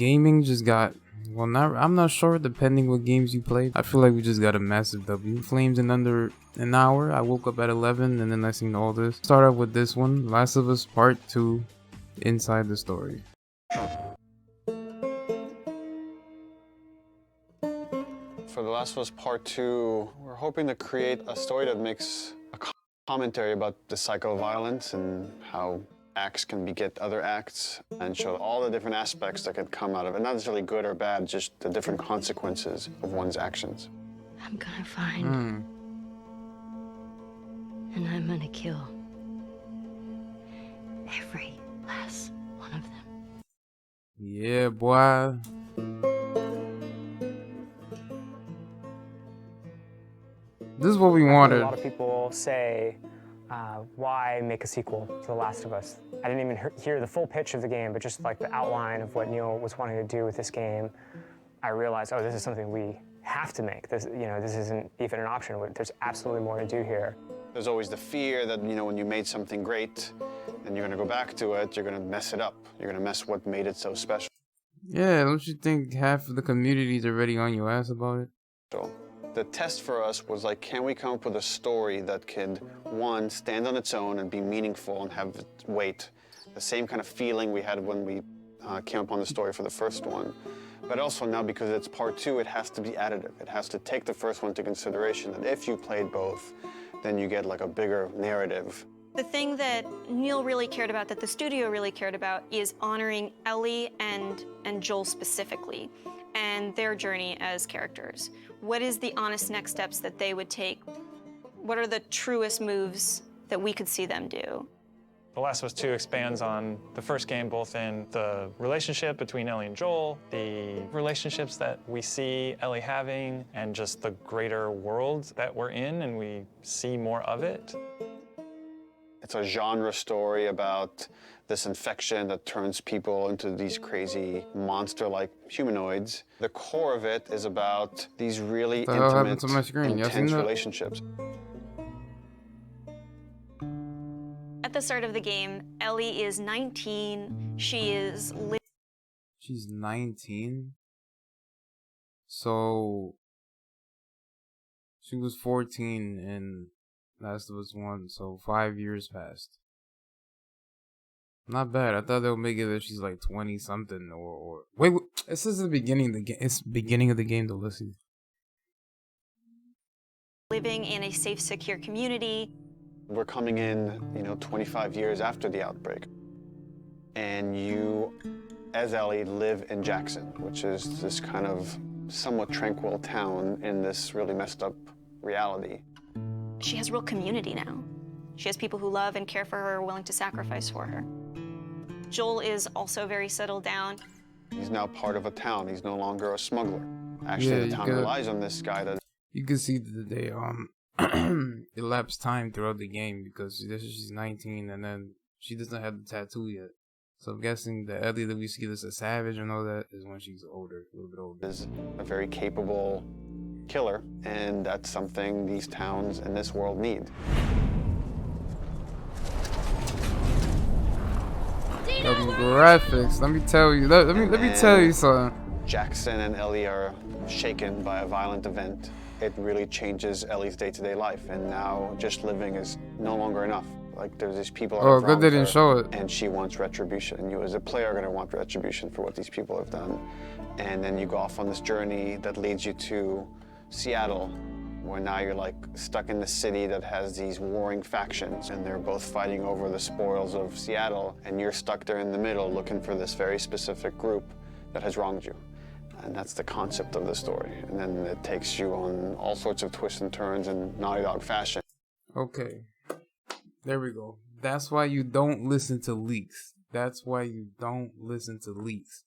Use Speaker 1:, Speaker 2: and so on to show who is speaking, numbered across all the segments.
Speaker 1: Gaming just got, well, I'm not sure, depending what games you played. I feel like we just got a massive W. Flames in under an hour. I woke up at 11 and then I seen all this. Start off with this one, Last of Us Part 2, Inside the Story.
Speaker 2: For The Last of Us Part 2, we're hoping to create a story that makes a commentary about the cycle of violence and how acts can beget other acts, and show all the different aspects that could come out of it. Not necessarily good or bad, just the different consequences of one's actions.
Speaker 3: I'm gonna find, and I'm gonna kill every last one of them.
Speaker 1: Yeah, boy. This is what we wanted.
Speaker 4: A lot of people say, why make a sequel to The Last of Us? I didn't even hear the full pitch of the game, but just like the outline of what Neil was wanting to do with this game, I realized, oh, this is something we have to make. This, this isn't even an option. There's absolutely more to do here.
Speaker 2: There's always the fear that, when you made something great and you're going to go back to it, you're going to mess it up. You're going to mess what made it so special.
Speaker 1: Yeah, don't you think half of the community is already on your ass about it?
Speaker 2: So the test for us was like, can we come up with a story that could, one, stand on its own and be meaningful and have weight? The same kind of feeling we had when we came up on the story for the first one. But also now, because it's part 2, it has to be additive. It has to take the first one into consideration, that if you played both, then you get like a bigger narrative.
Speaker 5: The thing that Neil really cared about, that the studio really cared about, is honoring Ellie and Joel specifically, and their journey as characters. What is the honest next steps that they would take? What are the truest moves that we could see them do?
Speaker 6: The Last of Us 2 expands on the first game, both in the relationship between Ellie and Joel, the relationships that we see Ellie having, and just the greater world that we're in, and we see more of it.
Speaker 2: It's a genre story about this infection that turns people into these crazy monster-like humanoids. The core of it is about these really intimate, intense relationships.
Speaker 5: At the start of the game, Ellie is 19. She's
Speaker 1: 19? So she was 14 in Last of Us 1, so 5 years passed. Not bad. I thought they would make it that she's like 20 something or wait, it says the beginning of the game. It's beginning of the game though. Let's see.
Speaker 5: living in a safe, secure community.
Speaker 2: We're coming in, 25 years after the outbreak. And you, as Ellie, live in Jackson, which is this kind of somewhat tranquil town in this really messed up reality.
Speaker 5: She has real community now. She has people who love and care for her, willing to sacrifice for her. Joel is also very settled down.
Speaker 2: He's now part of a town. He's no longer a smuggler. Actually, the town relies on this guy to...
Speaker 1: You can see that they elapsed time throughout the game because she's 19 and then she doesn't have the tattoo yet. So I'm guessing the Ellie that we see that's a savage and all that is when she's older, a little bit older.
Speaker 2: Is a very capable killer, and that's something these towns and this world need.
Speaker 1: Graphics, let me tell you. Let me tell you something.
Speaker 2: Jackson and Ellie are shaken by a violent event. It really changes Ellie's day-to-day life, and now just living is no longer enough. Like, there's these people that have
Speaker 1: good they didn't show it.
Speaker 2: And she wants retribution, and you as a player are going to want retribution for what these people have done. And then you go off on this journey that leads you to Seattle, where now you're like stuck in the city that has these warring factions, and they're both fighting over the spoils of Seattle, and you're stuck there in the middle looking for this very specific group that has wronged you. And that's the concept of the story. And then it takes you on all sorts of twists and turns in Naughty Dog fashion.
Speaker 1: Okay. There we go. That's why you don't listen to leaks. That's why you don't listen to leaks.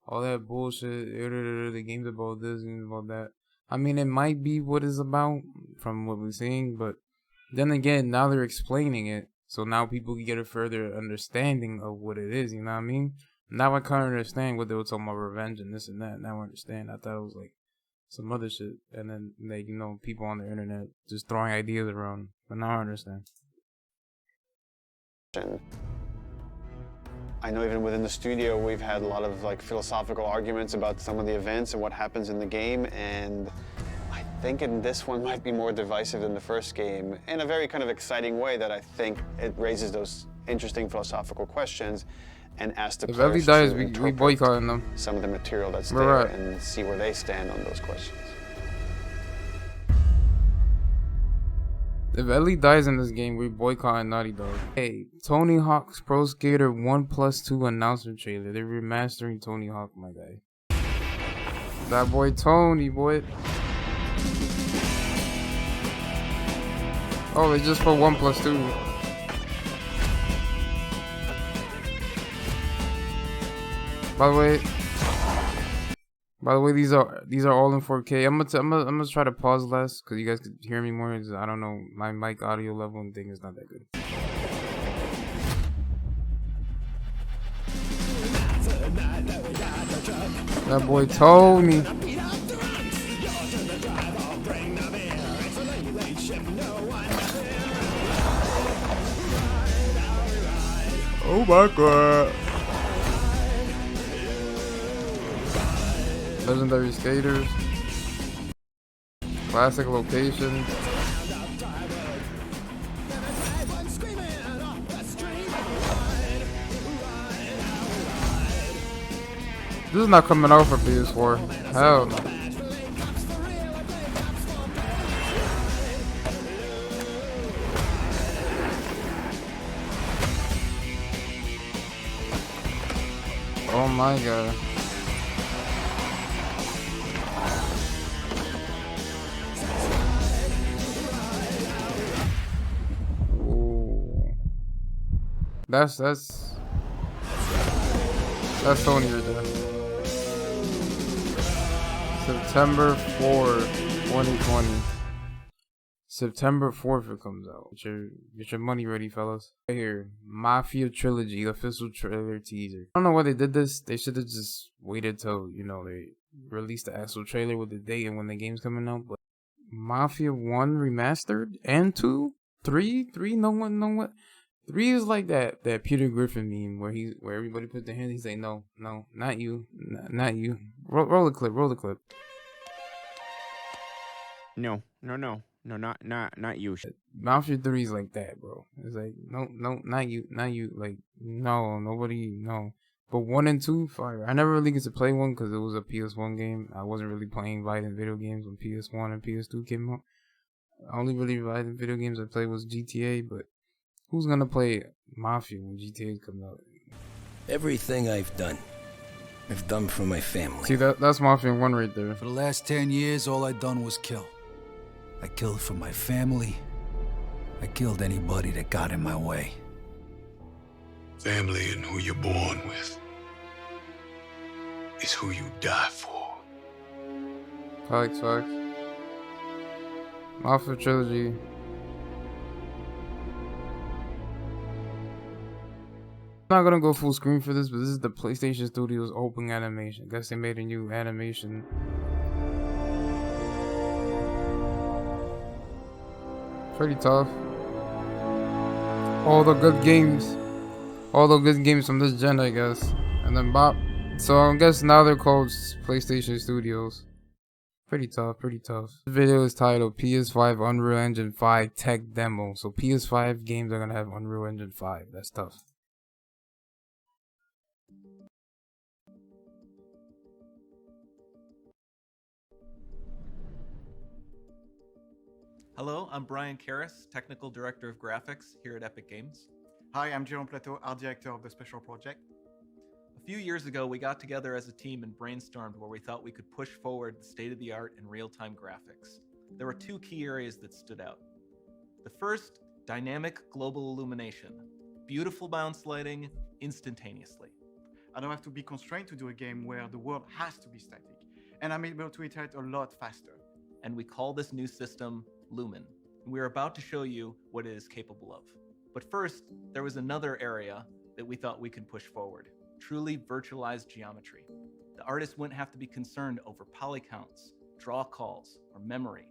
Speaker 1: All that bullshit, the game's about this, the game's about that. I mean, it might be what it's about from what we're seeing, but then again, now they're explaining it. So now people can get a further understanding of what it is, you know what I mean? Now I can't understand what they were talking about revenge and this and that. Now I understand. I thought it was like some other shit. And then, like, people on the internet just throwing ideas around. But now I understand.
Speaker 2: I know even within the studio, we've had a lot of like philosophical arguments about some of the events and what happens in the game, and I think in this one might be more divisive than the first game in a very kind of exciting way that I think it raises those interesting philosophical questions and asks the
Speaker 1: If Ellie
Speaker 2: players
Speaker 1: dies,
Speaker 2: to
Speaker 1: we
Speaker 2: interpret
Speaker 1: boycotting them.
Speaker 2: some of the material that's
Speaker 1: We're
Speaker 2: there
Speaker 1: right.
Speaker 2: and see where they stand on those questions.
Speaker 1: If Ellie dies in this game, we boycotting Naughty Dog. Hey, Tony Hawk's Pro Skater 1+2 announcement trailer. They're remastering Tony Hawk, my guy. That boy Tony, boy. Oh, they just put 1+2. By the way, these are all in 4K. I'm gonna try to pause less because you guys could hear me more. I don't know, my mic audio level and thing is not that good. That boy Tony. Oh my god. Legendary skaters. Classic locations. This is not coming out for PS4. Hell no. Oh my god. Ooh. That's Sony right there. September 4th, 2020. September 4th it comes out. Get your money ready, fellas. Right here, Mafia Trilogy official trailer teaser. I don't know why they did this. They should have just waited till, you know, they released the actual trailer with the date and when the game's coming out. But Mafia 1 remastered and 2, 3, no one. 3 is like that Peter Griffin meme where everybody put their hands. He's like, no, not you, not you. Roll the clip.
Speaker 7: No, not you.
Speaker 1: Mafia 3 is like that, bro. It's like, no, not you. Like, no, nobody, no. But 1 and 2, fire. I never really get to play 1 because it was a PS1 game. I wasn't really playing violent video games when PS1 and PS2 came out. The only really violent video games I played was GTA, but who's gonna play Mafia when GTA comes out?
Speaker 8: Everything I've done for my family.
Speaker 1: See, that's Mafia 1 right there.
Speaker 9: For the last 10 years, all I'd done was kill. I killed for my family. I killed anybody that got in my way.
Speaker 10: Family and who you're born with is who you die for.
Speaker 1: Facts. Mafia Trilogy. I'm not gonna go full screen for this, but this is the PlayStation Studios opening animation. Guess they made a new animation. Pretty tough. All the good games from this gen, I guess. And then Bop. So I guess now they're called PlayStation Studios. Pretty tough. This video is titled PS5 Unreal Engine 5 Tech Demo. So PS5 games are gonna have Unreal Engine 5. That's tough.
Speaker 11: Hello, I'm Brian Karras, Technical Director of Graphics here at Epic Games.
Speaker 12: Hi, I'm Jérôme Plateau, Art Director of the Special Project.
Speaker 11: A few years ago, we got together as a team and brainstormed where we thought we could push forward the state-of-the-art in real-time graphics. There were 2 key areas that stood out. The first, dynamic global illumination. Beautiful bounce lighting instantaneously.
Speaker 12: I don't have to be constrained to do a game where the world has to be static, and I'm able to iterate a lot faster.
Speaker 11: And we call this new system Lumen. We're about to show you what it is capable of. But first, there was another area that we thought we could push forward. Truly virtualized geometry. The artist wouldn't have to be concerned over poly counts, draw calls, or memory.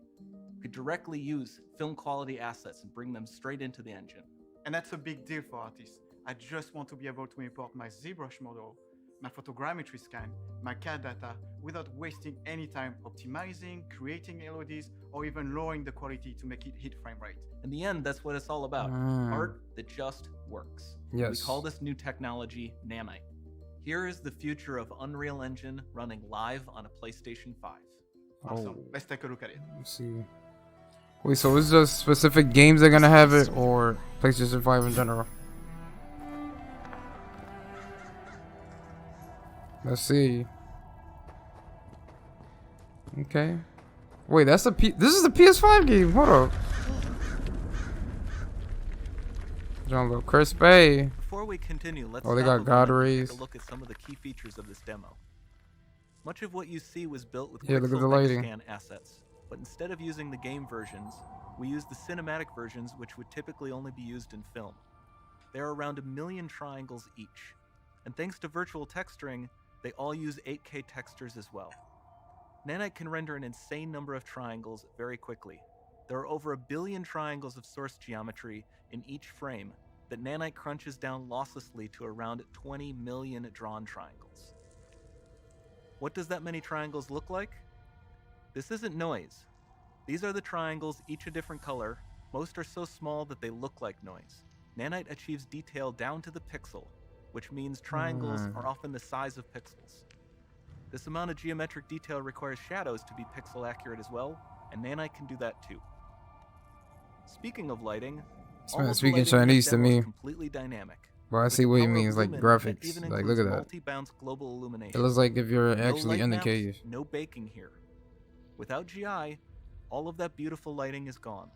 Speaker 11: We could directly use film quality assets and bring them straight into the engine.
Speaker 12: And that's a big deal for artists. I just want to be able to import my ZBrush model, my photogrammetry scan, my CAD data without wasting any time optimizing, creating LODs, or even lowering the quality to make it hit frame rate.
Speaker 11: In the end, that's what it's all about. Art that just works.
Speaker 1: Yes.
Speaker 11: We call this new technology nanite. Here is the future of Unreal Engine running live on a PlayStation 5.
Speaker 12: Awesome. Let's take a look at it.
Speaker 1: Let's see. Wait, so is just specific games that are gonna have it, or PlayStation 5 in general? Let's see. Okay. Wait, that's the this is the PS5 game. Hold up. John Little Crispy.
Speaker 11: Before we continue, let's
Speaker 1: they got God rays.
Speaker 11: Take a look at some of the key features of this demo. Much of what you see was built with
Speaker 1: Yeah, look at the
Speaker 11: pixel
Speaker 1: lighting.
Speaker 11: scan assets, but instead of using the game versions, we use the cinematic versions, which would typically only be used in film. There are around 1 million triangles each, and thanks to virtual texturing, they all use 8K textures as well. Nanite can render an insane number of triangles very quickly. There are over 1 billion triangles of source geometry in each frame that Nanite crunches down losslessly to around 20 million drawn triangles. What does that many triangles look like? This isn't noise. These are the triangles, each a different color. Most are so small that they look like noise. Nanite achieves detail down to the pixel, which means triangles are often the size of pixels. This amount of geometric detail requires shadows to be pixel accurate as well, and Nanite can do that too. Speaking of lighting,
Speaker 1: This man
Speaker 11: all of the
Speaker 1: speaking
Speaker 11: lighting in
Speaker 1: Chinese
Speaker 11: this
Speaker 1: to
Speaker 11: demo is
Speaker 1: me.
Speaker 11: completely dynamic.
Speaker 1: Well, I
Speaker 11: With
Speaker 1: see
Speaker 11: the
Speaker 1: what he
Speaker 11: power of
Speaker 1: means, like
Speaker 11: Lumen,
Speaker 1: graphics.
Speaker 11: that even
Speaker 1: Like,
Speaker 11: includes
Speaker 1: look at that.
Speaker 11: multi-bounce global illumination.
Speaker 1: It looks like if you're
Speaker 11: No
Speaker 1: actually
Speaker 11: light
Speaker 1: in the
Speaker 11: maps,
Speaker 1: cave.
Speaker 11: no baking here. Without GI, all of that beautiful lighting is gone.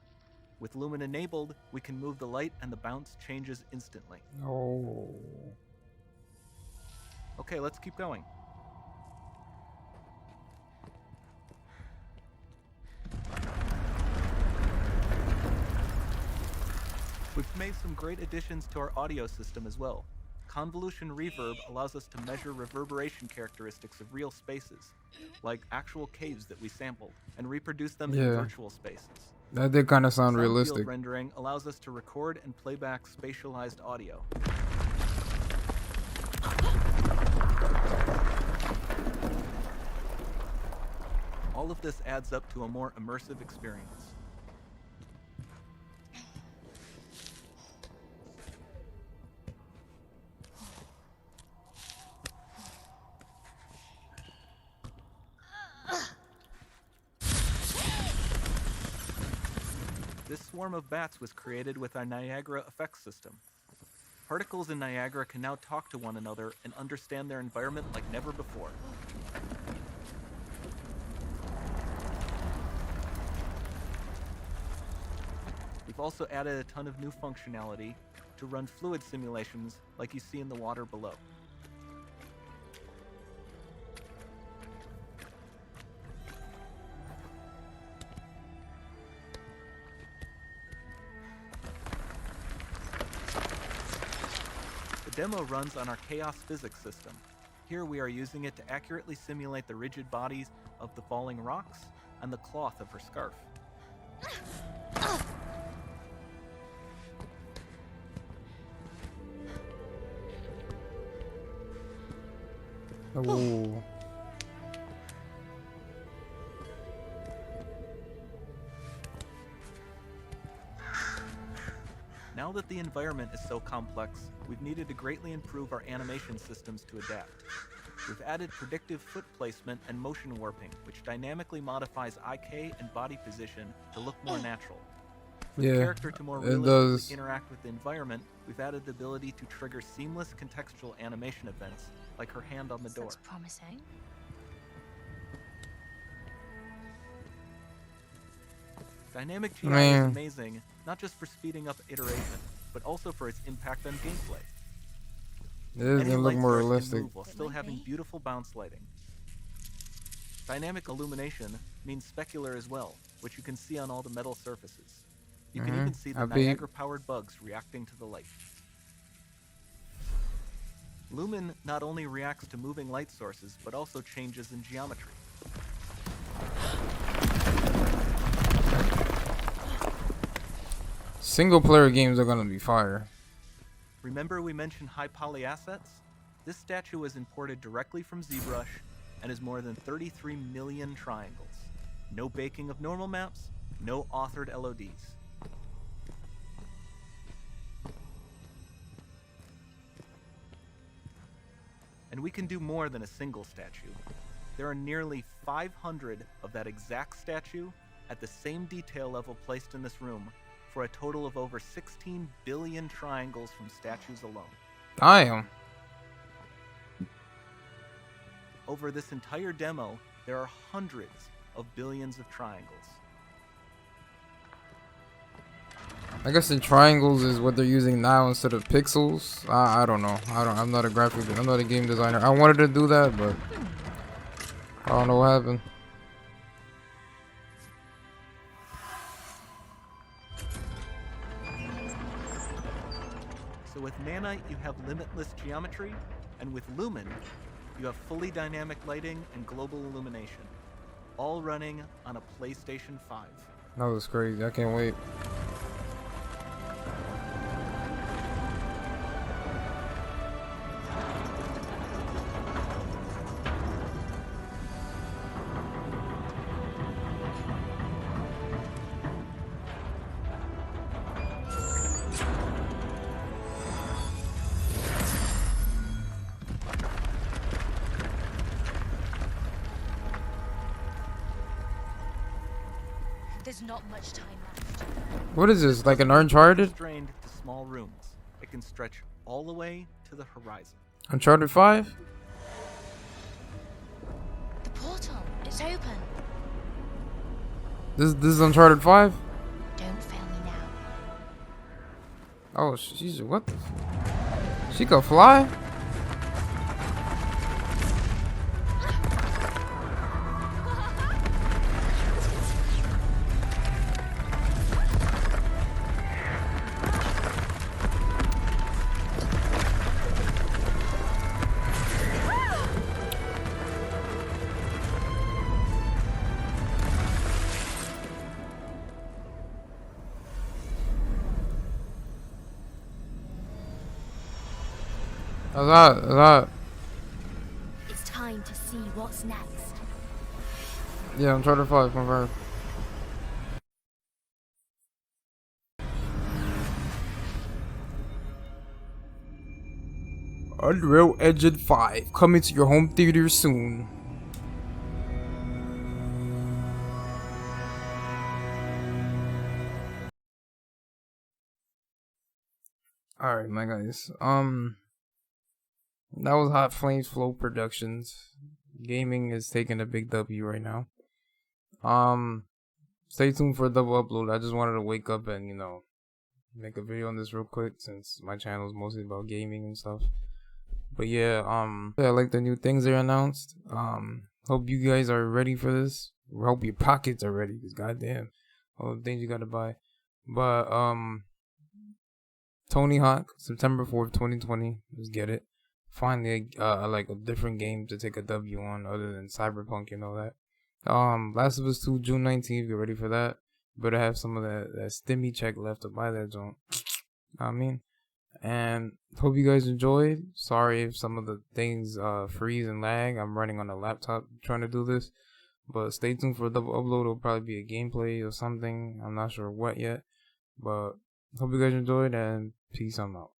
Speaker 11: With Lumen enabled, we can move the light and the bounce changes instantly.
Speaker 1: Oh.
Speaker 11: Okay, let's keep going. We've made some great additions to our audio system as well. Convolution reverb allows us to measure reverberation characteristics of real spaces, like actual caves that we sampled, and reproduce them in
Speaker 1: Yeah.
Speaker 11: virtual spaces.
Speaker 1: That did kind of sound
Speaker 11: Sound field
Speaker 1: realistic.
Speaker 11: rendering allows us to record and play back spatialized audio. All of this adds up to a more immersive experience. This swarm of bats was created with our Niagara effects system. Particles in Niagara can now talk to one another and understand their environment like never before. We've also added a ton of new functionality to run fluid simulations like you see in the water below. The demo runs on our chaos physics system. Here we are using it to accurately simulate the rigid bodies of the falling rocks and the cloth of her scarf.
Speaker 1: Oh.
Speaker 11: Now that the environment is so complex, we've needed to greatly improve our animation systems to adapt. We've added predictive foot placement and motion warping, which dynamically modifies IK and body position to look more natural. For the
Speaker 1: Yeah,
Speaker 11: character to more
Speaker 1: it
Speaker 11: realistically
Speaker 1: does.
Speaker 11: interact with the environment, we've added the ability to trigger seamless contextual animation events, like her hand on the door.
Speaker 3: Looks promising.
Speaker 11: Dynamic GI
Speaker 1: Man.
Speaker 11: is amazing, not just for speeding up iteration, but also for its impact on gameplay.
Speaker 1: It is
Speaker 11: Any
Speaker 1: gonna look
Speaker 11: light
Speaker 1: more
Speaker 11: source can
Speaker 1: realistic.
Speaker 11: move while still having beautiful bounce lighting. Dynamic illumination means specular as well, which you can see on all the metal surfaces. You can even see the
Speaker 1: I beat-
Speaker 11: Niagara-powered bugs reacting to the light. Lumen not only reacts to moving light sources, but also changes in geometry.
Speaker 1: Single player games are gonna be fire.
Speaker 11: Remember we mentioned high poly assets? This statue was imported directly from ZBrush and is more than 33 million triangles. No baking of normal maps, no authored LODs. And we can do more than a single statue. There are nearly 500 of that exact statue at the same detail level placed in this room for a total of over 16 billion triangles from statues alone.
Speaker 1: Damn.
Speaker 11: Over this entire demo, there are hundreds of billions of triangles.
Speaker 1: I guess the triangles is what they're using now instead of pixels. I don't know. I'm not a game designer. I wanted to do that, but I don't know what happened.
Speaker 11: So with Nanite, you have limitless geometry, and with Lumen, you have fully dynamic lighting and global illumination, all running on a PlayStation 5.
Speaker 1: That was crazy. I can't wait.
Speaker 13: There's not much time left.
Speaker 1: What is this? Like an Uncharted?
Speaker 11: Strained to small rooms. It can stretch all the way to the horizon.
Speaker 1: Uncharted 5?
Speaker 13: The portal, it's open.
Speaker 1: This is Uncharted 5?
Speaker 13: Don't fail me now.
Speaker 1: Oh, she's what? She can fly? That.
Speaker 13: It's time to see what's next.
Speaker 1: Yeah, Uncharted 5 confirmed. Unreal Engine 5 coming to your home theater soon. Alright, my guys. That was Hot Flames Flow Productions. Gaming is taking a big W right now. Stay tuned for a double upload. I just wanted to wake up and, make a video on this real quick since my channel is mostly about gaming and stuff. But yeah, I like the new things they announced. Hope you guys are ready for this. Hope your pockets are ready, because goddamn, all the things you gotta buy. But Tony Hawk, September 4th, 2020. Let's get it. Finally, like a different game to take a W on other than Cyberpunk and all that. Last of Us 2, June 19th. Get ready for that. Better have some of that stimmy check left to buy that joint. I mean, and hope you guys enjoyed. Sorry if some of the things freeze and lag. I'm running on a laptop trying to do this. But stay tuned for a double upload. It'll probably be a gameplay or something. I'm not sure what yet. But hope you guys enjoyed, and peace. I'm out.